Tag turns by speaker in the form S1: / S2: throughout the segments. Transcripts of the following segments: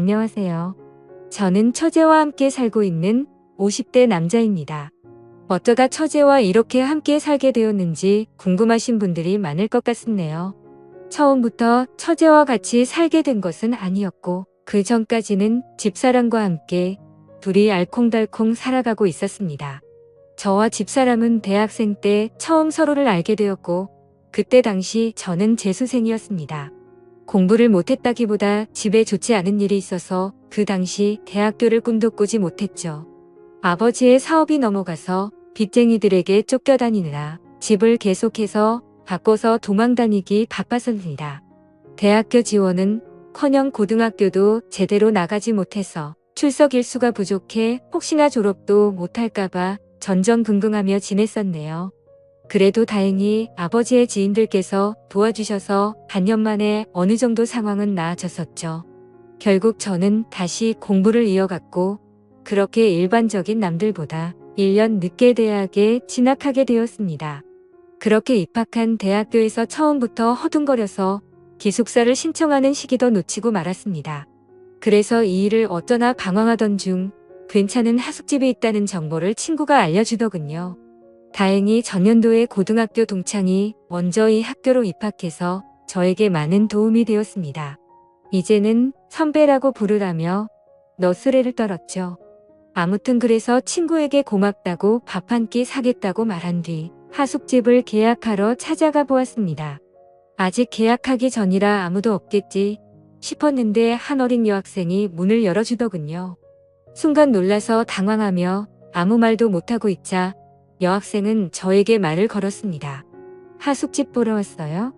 S1: 안녕하세요. 저는 처제와 함께 살고 있는 50대 남자입니다. 어쩌다 처제와 이렇게 함께 살게 되었는지 궁금하신 분들이 많을 것 같네요. 처음부터 처제와 같이 살게 된 것은 아니었고, 그 전까지는 집사람과 함께 둘이 알콩달콩 살아가고 있었습니다. 저와 집사람은 대학생 때 처음 서로를 알게 되었고, 그때 당시 저는 재수생이었습니다. 공부를 못했다기보다 집에 좋지 않은 일이 있어서 그 당시 대학교를 꿈도 꾸지 못했죠. 아버지의 사업이 넘어가서 빚쟁이들에게 쫓겨다니느라 집을 계속해서 바꿔서 도망다니기 바빴습니다. 대학교 지원은 커녕 고등학교도 제대로 나가지 못해서 출석 일수가 부족해 혹시나 졸업도 못할까봐 전전긍긍하며 지냈었네요. 그래도 다행히 아버지의 지인들께서 도와주셔서 반년 만에 어느 정도 상황은 나아졌었죠. 결국 저는 다시 공부를 이어갔고, 그렇게 일반적인 남들보다 1년 늦게 대학에 진학하게 되었습니다. 그렇게 입학한 대학교에서 처음부터 허둥거려서 기숙사를 신청하는 시기도 놓치고 말았습니다. 그래서 이 일을 어쩌나 방황하던 중 괜찮은 하숙집이 있다는 정보를 친구가 알려주더군요. 다행히 전년도에 고등학교 동창이 먼저 이 학교로 입학해서 저에게 많은 도움이 되었습니다. 이제는 선배라고 부르라며 너스레를 떨었죠. 아무튼 그래서 친구에게 고맙다고 밥 한 끼 사겠다고 말한 뒤 하숙집을 계약하러 찾아가 보았습니다. 아직 계약하기 전이라 아무도 없겠지 싶었는데 한 어린 여학생이 문을 열어주더군요. 순간 놀라서 당황하며 아무 말도 못하고 있자 여학생은 저에게 말을 걸었습니다. 하숙집 보러 왔어요?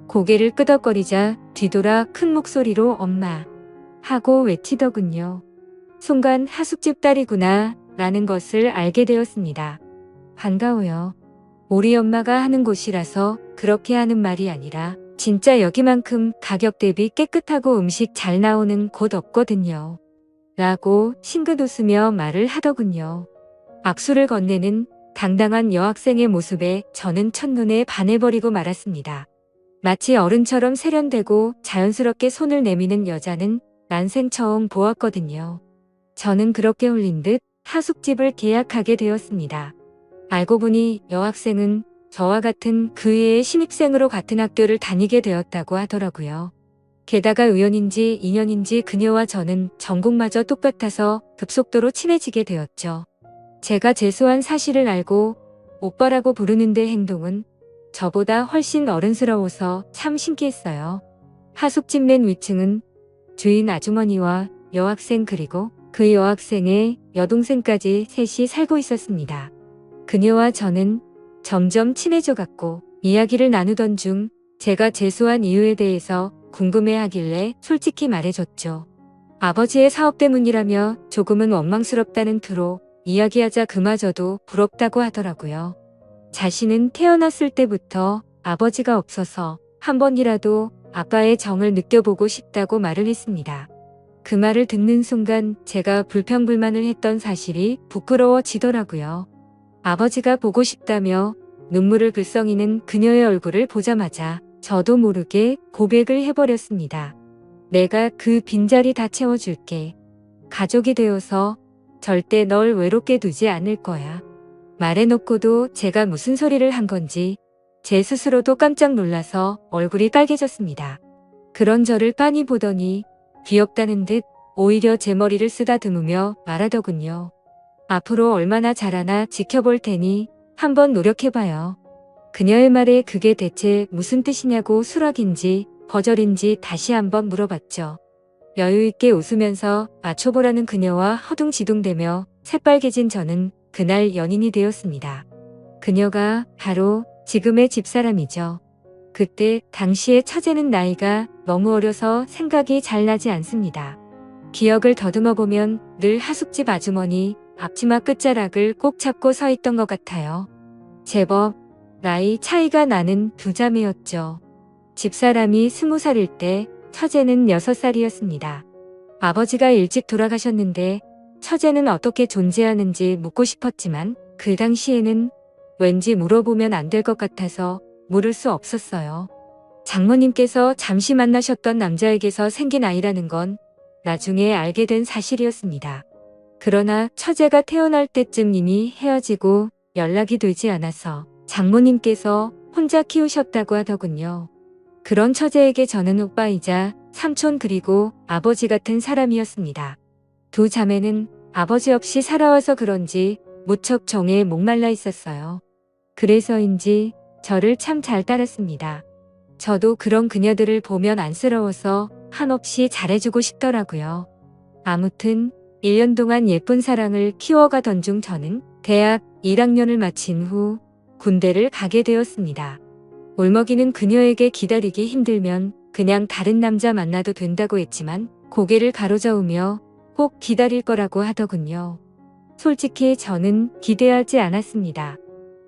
S1: 고개를 끄덕거리자 뒤돌아 큰 목소리로 엄마 하고 외치더군요. 순간 하숙집 딸이구나 라는 것을 알게 되었습니다. 반가워요. 우리 엄마가 하는 곳이라서 그렇게 하는 말이 아니라 진짜 여기만큼 가격 대비 깨끗하고 음식 잘 나오는 곳 없거든요. 라고 싱긋 웃으며 말을 하더군요. 악수를 건네는 당당한 여학생의 모습에 저는 첫눈에 반해버리고 말았습니다. 마치 어른처럼 세련되고 자연스럽게 손을 내미는 여자는 난생 처음 보았거든요. 저는 그렇게 홀린 듯 하숙집을 계약하게 되었습니다. 알고 보니 여학생은 저와 같은 그 해의 신입생으로 같은 학교를 다니게 되었다고 하더라고요. 게다가 우연인지 인연인지 그녀와 저는 전공마저 똑같아서 급속도로 친해지게 되었죠. 제가 재수한 사실을 알고 오빠라고 부르는데 행동은 저보다 훨씬 어른스러워서 참 신기했어요. 하숙집 맨 위층은 주인 아주머니와 여학생 그리고 그 여학생의 여동생까지 셋이 살고 있었습니다. 그녀와 저는 점점 친해져 갔고 이야기를 나누던 중 제가 재수한 이유에 대해서 궁금해하길래 솔직히 말해줬죠. 아버지의 사업 때문이라며 조금은 원망스럽다는 투로 이야기하자 그마저도 부럽다고 하더라고요. 자신은 태어났을 때부터 아버지가 없어서 한 번이라도 아빠의 정을 느껴보고 싶다고 말을 했습니다. 그 말을 듣는 순간 제가 불평불만을 했던 사실이 부끄러워지더라고요. 아버지가 보고 싶다며 눈물을 글썽이는 그녀의 얼굴을 보자마자 저도 모르게 고백을 해버렸습니다. 내가 그 빈자리 다 채워줄게. 가족이 되어서 절대 널 외롭게 두지 않을 거야. 말해놓고도 제가 무슨 소리를 한 건지 제 스스로도 깜짝 놀라서 얼굴이 빨개졌습니다. 그런 저를 빤히 보더니 귀엽다는 듯 오히려 제 머리를 쓰다듬으며 말하더군요. 앞으로 얼마나 잘하나 지켜볼 테니 한번 노력해봐요. 그녀의 말에 그게 대체 무슨 뜻이냐고 수락인지 거절인지 다시 한번 물어봤죠. 여유있게 웃으면서 맞춰보라는 그녀와 허둥지둥대며 새빨개진 저는 그날 연인이 되었습니다. 그녀가 바로 지금의 집사람이죠. 그때 당시의 처제는 나이가 너무 어려서 생각이 잘 나지 않습니다. 기억을 더듬어 보면 늘 하숙집 아주머니 앞치마 끝자락을 꼭 잡고 서 있던 것 같아요. 제법 나이 차이가 나는 두 자매였죠. 집사람이 20살일 때 처제는 6살이었습니다. 아버지가 일찍 돌아가셨는데 처제는 어떻게 존재하는지 묻고 싶었지만 그 당시에는 왠지 물어보면 안 될 것 같아서 물을 수 없었어요. 장모님께서 잠시 만나셨던 남자에게서 생긴 아이라는 건 나중에 알게 된 사실이었습니다. 그러나 처제가 태어날 때쯤 이미 헤어지고 연락이 되지 않아서 장모님께서 혼자 키우셨다고 하더군요. 그런 처제에게 저는 오빠이자 삼촌 그리고 아버지 같은 사람이었습니다. 두 자매는 아버지 없이 살아와서 그런지 무척 정에 목말라 있었어요. 그래서인지 저를 참 잘 따랐습니다. 저도 그런 그녀들을 보면 안쓰러워서 한없이 잘해주고 싶더라고요. 아무튼 1년 동안 예쁜 사랑을 키워가던 중 저는 대학 1학년을 마친 후 군대를 가게 되었습니다. 울먹이는 그녀에게 기다리기 힘들면 그냥 다른 남자 만나도 된다고 했지만 고개를 가로저으며 꼭 기다릴 거라고 하더군요. 솔직히 저는 기대하지 않았습니다.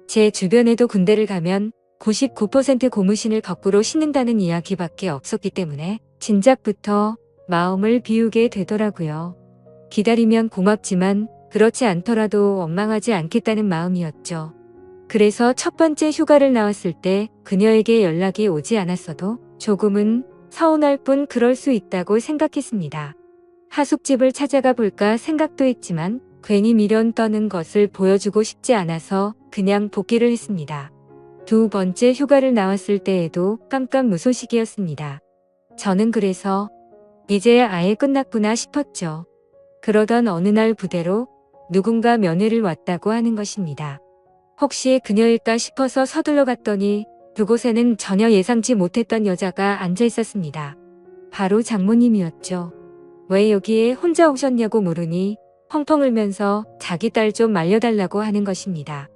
S1: 제 주변에도 군대를 가면 99% 고무신을 거꾸로 신는다는 이야기밖에 없었기 때문에 진작부터 마음을 비우게 되더라고요. 기다리면 고맙지만 그렇지 않더라도 원망하지 않겠다는 마음이었죠. 그래서 첫 번째 휴가를 나왔을 때 그녀에게 연락이 오지 않았어도 조금은 서운할 뿐 그럴 수 있다고 생각했습니다. 하숙집을 찾아가 볼까 생각도 했지만 괜히 미련 떠는 것을 보여주고 싶지 않아서 그냥 복귀를 했습니다. 두 번째 휴가를 나왔을 때에도 깜깜무소식이었습니다. 저는 그래서 이제야 아예 끝났구나 싶었죠. 그러던 어느 날 부대로 누군가 면회를 왔다고 하는 것입니다. 혹시 그녀일까 싶어서 서둘러 갔더니 그곳에는 전혀 예상치 못했던 여자가 앉아 있었습니다. 바로 장모님이었죠. 왜 여기에 혼자 오셨냐고 물으니 펑펑 울면서 자기 딸 좀 말려달라고 하는 것입니다.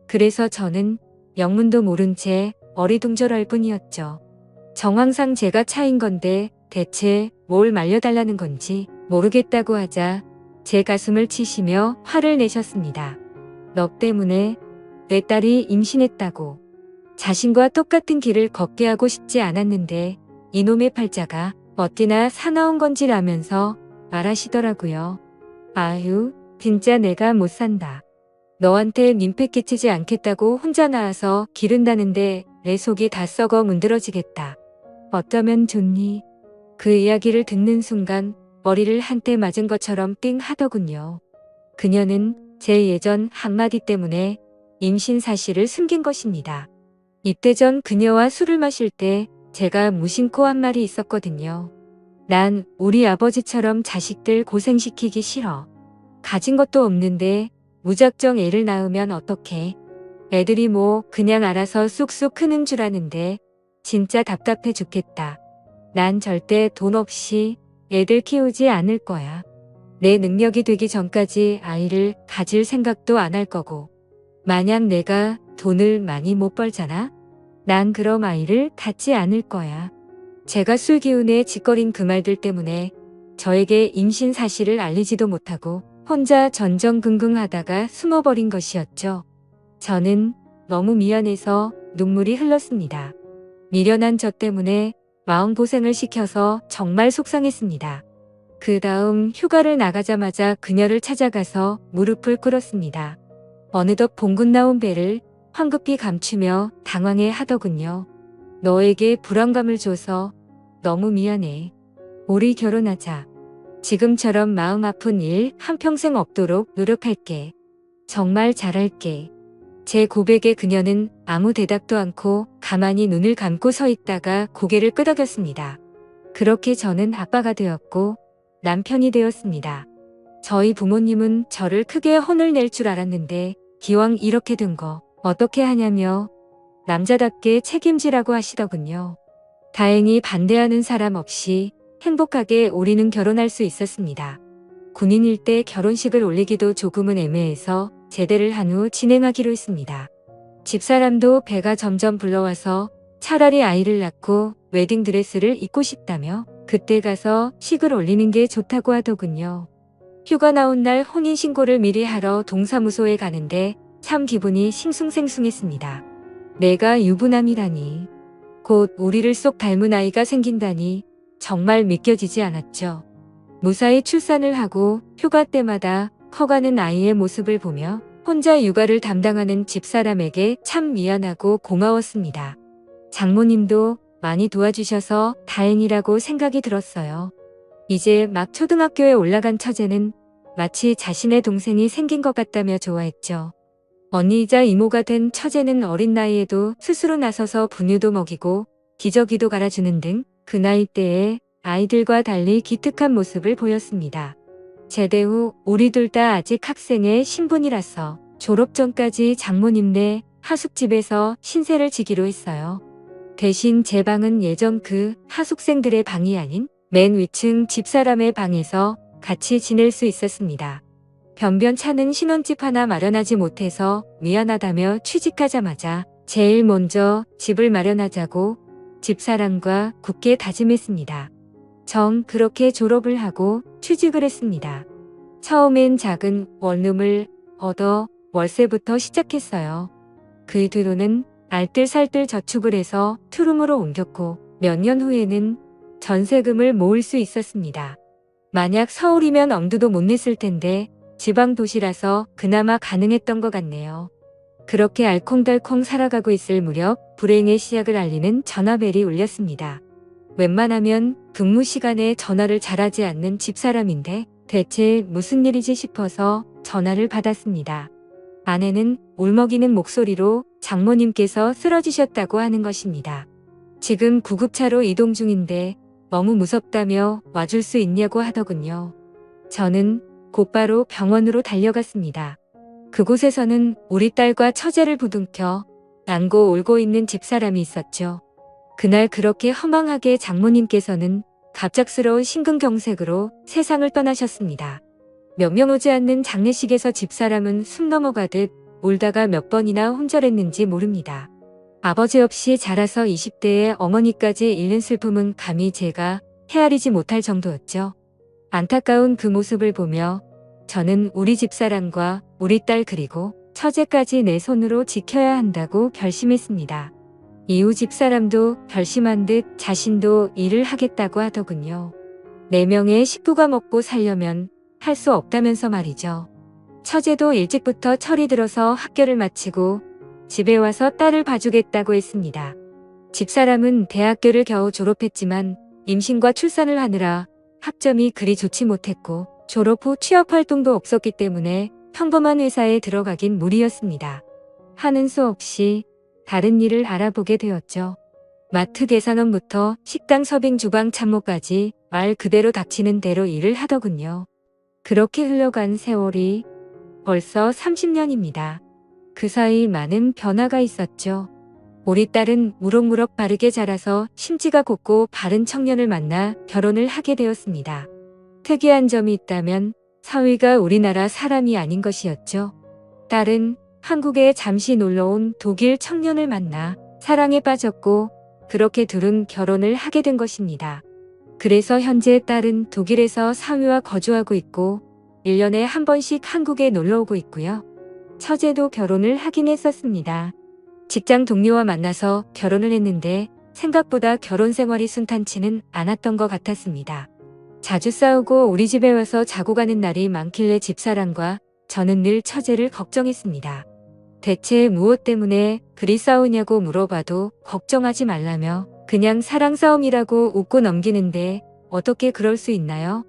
S1: 그래서 저는 영문도 모른 채 어리둥절할 뿐이었죠. 정황상 제가 차인 건데 대체 뭘 말려달라는 건지 모르겠다고 하자 제 가슴을 치시며 화를 내셨습니다. 너 때문에 내 딸이 임신했다고. 자신과 똑같은 길을 걷게 하고 싶지 않았는데 이놈의 팔자가 어찌나 사나운 건지라면서 말하시더라고요. 아유, 진짜 내가 못 산다. 너한테 민폐 끼치지 않겠다고 혼자 나와서 기른다는데 내 속이 다 썩어 문드러지겠다. 어쩌면 좋니? 그 이야기를 듣는 순간 머리를 한 대 맞은 것처럼 띵 하더군요. 그녀는 제 예전 한마디 때문에 임신 사실을 숨긴 것입니다. 입대 전 그녀와 술을 마실 때 제가 무심코 한 말이 있었거든요. 난 우리 아버지처럼 자식들 고생시키기 싫어. 가진 것도 없는데 무작정 애를 낳으면 어떡해. 애들이 뭐 그냥 알아서 쑥쑥 크는 줄 아는데 진짜 답답해 죽겠다. 난 절대 돈 없이 애들 키우지 않을 거야. 내 능력이 되기 전까지 아이를 가질 생각도 안 할 거고. 만약 내가 돈을 많이 못 벌잖아? 난 그럼 아이를 갖지 않을 거야. 제가 술 기운에 짓거린 그 말들 때문에 저에게 임신 사실을 알리지도 못하고 혼자 전전긍긍하다가 숨어버린 것이었죠. 저는 너무 미안해서 눈물이 흘렀습니다. 미련한 저 때문에 마음고생을 시켜서 정말 속상했습니다. 그 다음 휴가를 나가자마자 그녀를 찾아가서 무릎을 꿇었습니다. 어느덧 봉군 나온 배를 황급히 감추며 당황해 하더군요. 너에게 불안감을 줘서 너무 미안해. 우리 결혼하자. 지금처럼 마음 아픈 일 한평생 없도록 노력할게. 정말 잘할게. 제 고백에 그녀는 아무 대답도 않고 가만히 눈을 감고 서 있다가 고개를 끄덕였습니다. 그렇게 저는 아빠가 되었고 남편이 되었습니다. 저희 부모님은 저를 크게 혼을 낼 줄 알았는데 기왕 이렇게 된 거 어떻게 하냐며 남자답게 책임지라고 하시더군요. 다행히 반대하는 사람 없이 행복하게 우리는 결혼할 수 있었습니다. 군인일 때 결혼식을 올리기도 조금은 애매해서 제대를 한 후 진행하기로 했습니다. 집사람도 배가 점점 불러와서 차라리 아이를 낳고 웨딩드레스를 입고 싶다며 그때 가서 식을 올리는 게 좋다고 하더군요. 휴가 나온 날 혼인신고를 미리 하러 동사무소에 가는데 참 기분이 싱숭생숭했습니다. 내가 유부남이라니. 곧 우리를 쏙 닮은 아이가 생긴다니 정말 믿겨지지 않았죠. 무사히 출산을 하고 휴가 때마다 커가는 아이의 모습을 보며 혼자 육아를 담당하는 집사람에게 참 미안하고 고마웠습니다. 장모님도 많이 도와주셔서 다행이라고 생각이 들었어요. 이제 막 초등학교에 올라간 처제는 마치 자신의 동생이 생긴 것 같다며 좋아했죠. 언니이자 이모가 된 처제는 어린 나이에도 스스로 나서서 분유도 먹이고 기저귀도 갈아주는 등 그 나이대에 아이들과 달리 기특한 모습을 보였습니다. 제대 후 우리 둘 다 아직 학생의 신분이라서 졸업 전까지 장모님네 하숙집에서 신세를 지기로 했어요. 대신 제 방은 예전 그 하숙생들의 방이 아닌 맨 위층 집사람의 방에서 같이 지낼 수 있었습니다. 변변찮은 신혼집 하나 마련하지 못해서 미안하다며 취직하자마자 제일 먼저 집을 마련하자고 집사람과 굳게 다짐했습니다. 정 그렇게 졸업을 하고 취직을 했습니다. 처음엔 작은 원룸을 얻어 월세부터 시작했어요. 그 뒤로는 알뜰살뜰 저축을 해서 투룸으로 옮겼고 몇 년 후에는 전세금을 모을 수 있었습니다. 만약 서울이면 엄두도 못 냈을 텐데 지방 도시라서 그나마 가능했던 것 같네요. 그렇게 알콩달콩 살아가고 있을 무렵 불행의 시작을 알리는 전화벨이 울렸습니다. 웬만하면 근무 시간에 전화를 잘하지 않는 집사람인데 대체 무슨 일이지 싶어서 전화를 받았습니다. 아내는 울먹이는 목소리로 장모님께서 쓰러지셨다고 하는 것입니다. 지금 구급차로 이동 중인데 너무 무섭다며 와줄 수 있냐고 하더군요. 저는 곧바로 병원으로 달려갔습니다. 그곳에서는 우리 딸과 처제를 부둥켜 안고 울고 있는 집사람이 있었죠. 그날 그렇게 허망하게 장모님께서는 갑작스러운 심근경색으로 세상을 떠나셨습니다. 몇 명 오지 않는 장례식에서 집사람은 숨 넘어가듯 울다가 몇 번이나 혼절했는지 모릅니다. 아버지 없이 자라서 20대에 어머니까지 잃는 슬픔은 감히 제가 헤아리지 못할 정도였죠. 안타까운 그 모습을 보며 저는 우리 집사람과 우리 딸 그리고 처제까지 내 손으로 지켜야 한다고 결심했습니다. 이후 집사람도 결심한 듯 자신도 일을 하겠다고 하더군요. 4명의 식구가 먹고 살려면 할 수 없다면서 말이죠. 처제도 일찍부터 철이 들어서 학교를 마치고 집에 와서 딸을 봐주겠다고 했습니다. 집사람은 대학교를 겨우 졸업했지만 임신과 출산을 하느라 학점이 그리 좋지 못했고 졸업 후 취업 활동도 없었기 때문에 평범한 회사에 들어가긴 무리였습니다. 하는 수 없이 다른 일을 알아보게 되었죠. 마트 계산원부터 식당 서빙 주방 참모까지 말 그대로 닥치는 대로 일을 하더군요. 그렇게 흘러간 세월이 벌써 30년입니다. 그 사이 많은 변화가 있었죠. 우리 딸은 무럭무럭 바르게 자라서 심지가 곱고 바른 청년을 만나 결혼을 하게 되었습니다. 특이한 점이 있다면 사위가 우리나라 사람이 아닌 것이었죠. 딸은 한국에 잠시 놀러온 독일 청년을 만나 사랑에 빠졌고 그렇게 둘은 결혼을 하게 된 것입니다. 그래서 현재 딸은 독일에서 사위와 거주하고 있고 1년에 한 번씩 한국에 놀러 오고 있고요. 처제도 결혼을 하긴 했었습니다. 직장 동료와 만나서 결혼을 했는데 생각보다 결혼 생활이 순탄치는 않았던 것 같았습니다. 자주 싸우고 우리 집에 와서 자고 가는 날이 많길래 집사람과 저는 늘 처제를 걱정했습니다. 대체 무엇 때문에 그리 싸우냐고 물어봐도 걱정하지 말라며 그냥 사랑 싸움이라고 웃고 넘기는데 어떻게 그럴 수 있나요?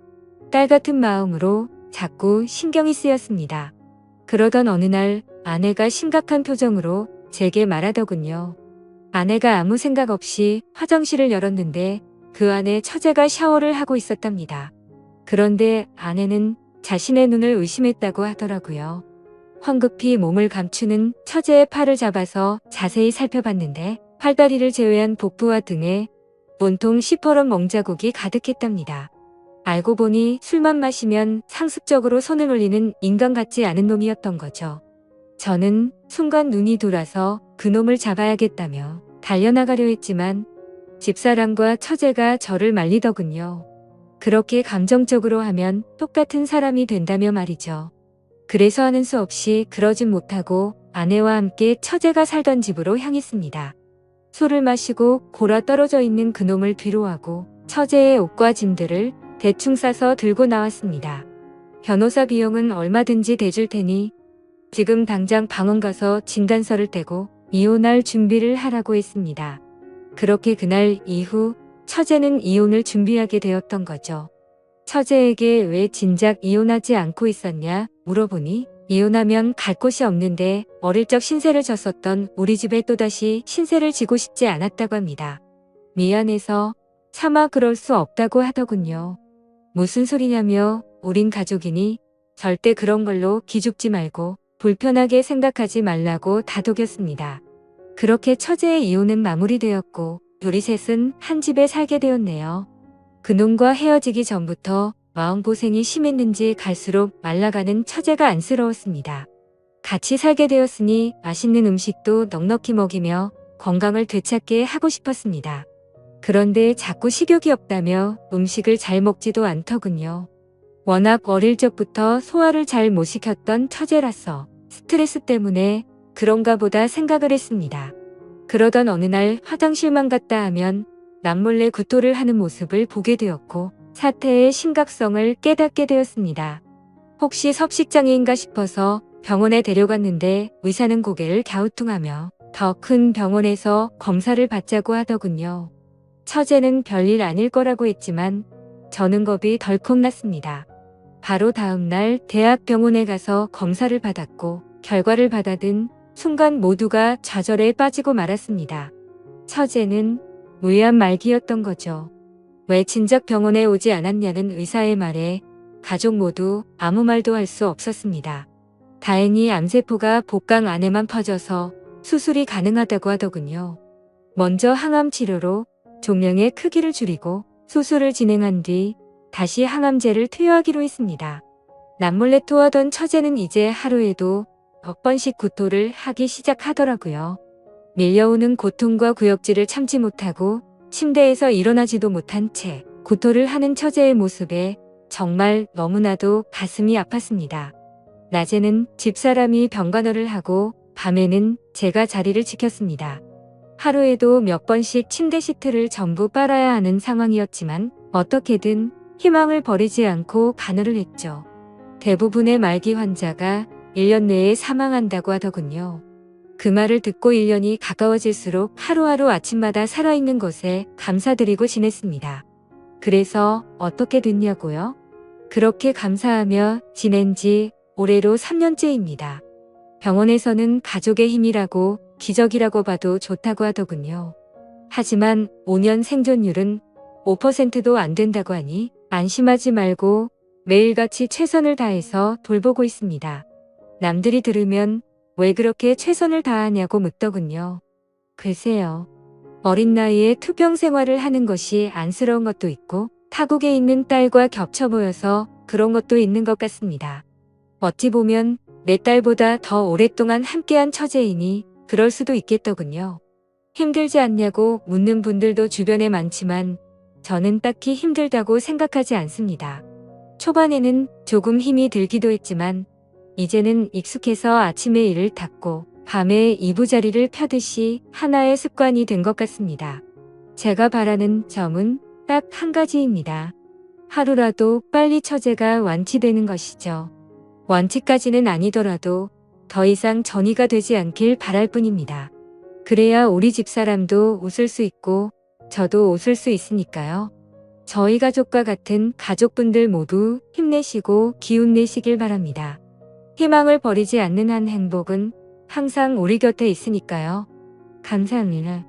S1: 딸 같은 마음으로 자꾸 신경이 쓰였습니다. 그러던 어느 날 아내가 심각한 표정으로 제게 말하더군요. 아내가 아무 생각 없이 화장실을 열었는데 그 안에 처제가 샤워를 하고 있었답니다. 그런데 아내는 자신의 눈을 의심했다고 하더라고요. 황급히 몸을 감추는 처제의 팔을 잡아서 자세히 살펴봤는데 팔다리를 제외한 복부와 등에 온통 시퍼런 멍자국이 가득했답니다. 알고 보니 술만 마시면 상습적으로 손을 올리는 인간 같지 않은 놈이었던 거죠. 저는 순간 눈이 돌아서 그놈을 잡아야겠다며 달려나가려 했지만 집사람과 처제가 저를 말리더군요. 그렇게 감정적으로 하면 똑같은 사람이 된다며 말이죠. 그래서 하는 수 없이 그러진 못하고 아내와 함께 처제가 살던 집으로 향했습니다. 술을 마시고 골아 떨어져 있는 그놈을 뒤로하고 처제의 옷과 짐들을 대충 싸서 들고 나왔습니다. 변호사 비용은 얼마든지 대줄 테니 지금 당장 방원 가서 진단서를 떼고 이혼할 준비를 하라고 했습니다. 그렇게 그날 이후 처제는 이혼을 준비하게 되었던 거죠. 처제에게 왜 진작 이혼하지 않고 있었냐 물어보니 이혼하면 갈 곳이 없는데 어릴 적 신세를 졌었던 우리 집에 또다시 신세를 지고 싶지 않았다고 합니다. 미안해서 차마 그럴 수 없다고 하더군요. 무슨 소리냐며 우린 가족이니 절대 그런 걸로 기죽지 말고 불편하게 생각하지 말라고 다독였습니다. 그렇게 처제의 이혼은 마무리되었고 우리 셋은 한 집에 살게 되었네요. 그놈과 헤어지기 전부터 마음고생이 심했는지 갈수록 말라가는 처제가 안쓰러웠습니다. 같이 살게 되었으니 맛있는 음식도 넉넉히 먹이며 건강을 되찾게 하고 싶었습니다. 그런데 자꾸 식욕이 없다며 음식을 잘 먹지도 않더군요. 워낙 어릴 적부터 소화를 잘 못 시켰던 처제라서 스트레스 때문에 그런가 보다 생각을 했습니다. 그러던 어느 날 화장실만 갔다 하면 남몰래 구토를 하는 모습을 보게 되었고 사태의 심각성을 깨닫게 되었습니다. 혹시 섭식장애인가 싶어서 병원에 데려갔는데 의사는 고개를 갸우뚱하며 더 큰 병원에서 검사를 받자고 하더군요. 처제는 별일 아닐 거라고 했지만 저는 겁이 덜컥 났습니다. 바로 다음날 대학병원에 가서 검사를 받았고 결과를 받아든 순간 모두가 좌절에 빠지고 말았습니다. 처제는 무해한 말기였던 거죠. 왜 진작 병원에 오지 않았냐는 의사의 말에 가족 모두 아무 말도 할 수 없었습니다. 다행히 암세포가 복강 안에만 퍼져서 수술이 가능하다고 하더군요. 먼저 항암 치료로 종양의 크기를 줄이고 수술을 진행한 뒤 다시 항암제를 투여하기로 했습니다. 남몰래 토하던 처제는 이제 하루에도 몇 번씩 구토를 하기 시작하더라고요. 밀려오는 고통과 구역질을 참지 못하고 침대에서 일어나지도 못한 채 구토를 하는 처제의 모습에 정말 너무나도 가슴이 아팠습니다. 낮에는 집사람이 병간호를 하고 밤에는 제가 자리를 지켰습니다. 하루에도 몇 번씩 침대 시트를 전부 빨아야 하는 상황이었지만 어떻게든 희망을 버리지 않고 간호를 했죠. 대부분의 말기 환자가 1년 내에 사망한다고 하더군요. 그 말을 듣고 1년이 가까워질수록 하루하루 아침마다 살아있는 것에 감사드리고 지냈습니다. 그래서 어떻게 됐냐고요? 그렇게 감사하며 지낸 지 올해로 3년째입니다. 병원에서는 가족의 힘이라고 기적이라고 봐도 좋다고 하더군요. 하지만 5년 생존율은 5%도 안 된다고 하니 안심하지 말고 매일같이 최선을 다해서 돌보고 있습니다. 남들이 들으면 왜 그렇게 최선을 다하냐고 묻더군요. 글쎄요. 어린 나이에 투병 생활을 하는 것이 안쓰러운 것도 있고 타국에 있는 딸과 겹쳐 보여서 그런 것도 있는 것 같습니다. 어찌 보면 내 딸보다 더 오랫동안 함께한 처제이니 그럴 수도 있겠더군요. 힘들지 않냐고 묻는 분들도 주변에 많지만 저는 딱히 힘들다고 생각하지 않습니다. 초반에는 조금 힘이 들기도 했지만 이제는 익숙해서 아침에 이를 닫고 밤에 이부자리를 펴듯이 하나의 습관이 된 것 같습니다. 제가 바라는 점은 딱 한 가지입니다. 하루라도 빨리 처제가 완치되는 것이죠. 완치까지는 아니더라도 더 이상 전이가 되지 않길 바랄 뿐입니다. 그래야 우리 집사람도 웃을 수 있고 저도 웃을 수 있으니까요. 저희 가족과 같은 가족분들 모두 힘내시고 기운 내시길 바랍니다. 희망을 버리지 않는 한 행복은 항상 우리 곁에 있으니까요. 감사합니다.